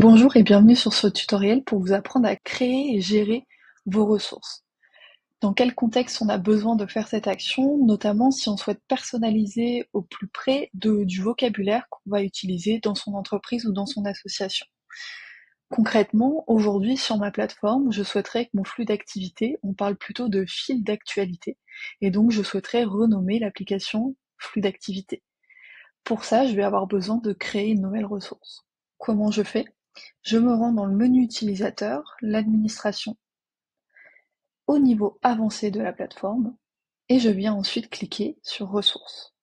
Bonjour et bienvenue sur ce tutoriel pour vous apprendre à créer et gérer vos ressources. Dans quel contexte on a besoin de faire cette action, notamment si on souhaite personnaliser au plus près du vocabulaire qu'on va utiliser dans son entreprise ou dans son association. Concrètement, aujourd'hui sur ma plateforme, je souhaiterais que mon flux d'activité, on parle plutôt de fil d'actualité, et donc je souhaiterais renommer l'application flux d'activité. Pour ça, je vais avoir besoin de créer une nouvelle ressource. Comment je fais? Je me rends dans le menu utilisateur, l'administration, au niveau avancé de la plateforme, et je viens ensuite cliquer sur ressources.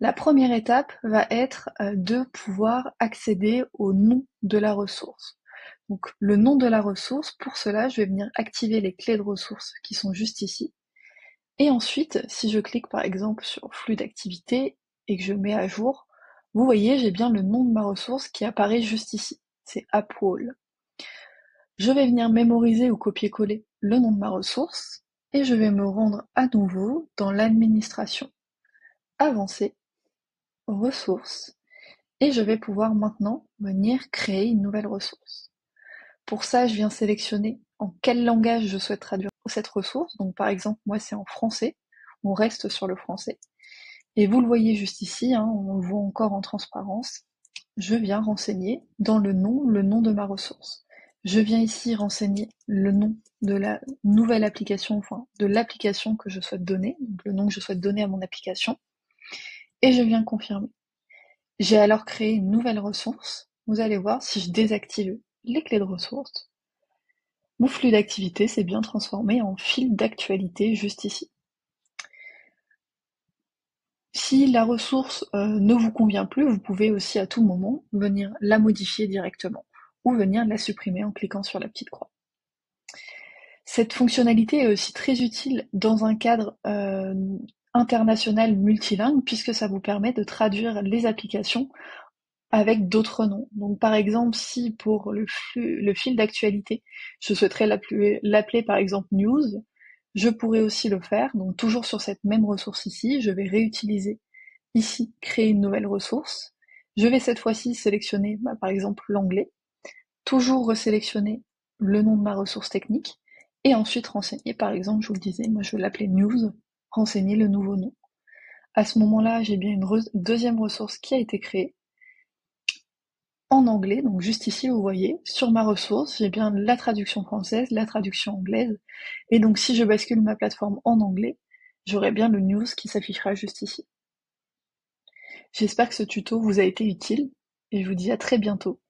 La première étape va être de pouvoir accéder au nom de la ressource. Donc le nom de la ressource, pour cela, je vais venir activer les clés de ressources qui sont juste ici. Et ensuite, si je clique par exemple sur flux d'activité et que je mets à jour, vous voyez, j'ai bien le nom de ma ressource qui apparaît juste ici. C'est AppWall. Je vais venir mémoriser ou copier-coller le nom de ma ressource et je vais me rendre à nouveau dans l'administration, avancer, ressources, et je vais pouvoir maintenant venir créer une nouvelle ressource. Pour ça, je viens sélectionner en quel langage je souhaite traduire cette ressource. Donc par exemple, moi c'est en français, on reste sur le français. Et vous le voyez juste ici, on le voit encore en transparence. Je viens renseigner dans le nom de ma ressource. Je viens ici renseigner le nom de la nouvelle application, enfin de l'application que je souhaite donner, donc le nom que je souhaite donner à mon application, et je viens confirmer. J'ai alors créé une nouvelle ressource. Vous allez voir, si je désactive les clés de ressources, mon flux d'activité s'est bien transformé en fil d'actualité juste ici. Si la ressource ne vous convient plus, vous pouvez aussi à tout moment venir la modifier directement ou venir la supprimer en cliquant sur la petite croix. Cette fonctionnalité est aussi très utile dans un cadre international multilingue puisque ça vous permet de traduire les applications avec d'autres noms. Donc par exemple, si pour le fil d'actualité, je souhaiterais l'appeler par exemple News, je pourrais aussi le faire. Donc toujours sur cette même ressource ici, je vais réutiliser ici, créer une nouvelle ressource. Je vais cette fois-ci sélectionner par exemple l'anglais, toujours resélectionner le nom de ma ressource technique, et ensuite renseigner, par exemple, je vous le disais, moi je vais l'appeler News, renseigner le nouveau nom. À ce moment-là, j'ai bien une deuxième ressource qui a été créée en anglais, donc juste ici vous voyez, sur ma ressource, j'ai bien la traduction française, la traduction anglaise, et donc si je bascule ma plateforme en anglais, j'aurai bien le news qui s'affichera juste ici. J'espère que ce tuto vous a été utile, et je vous dis à très bientôt.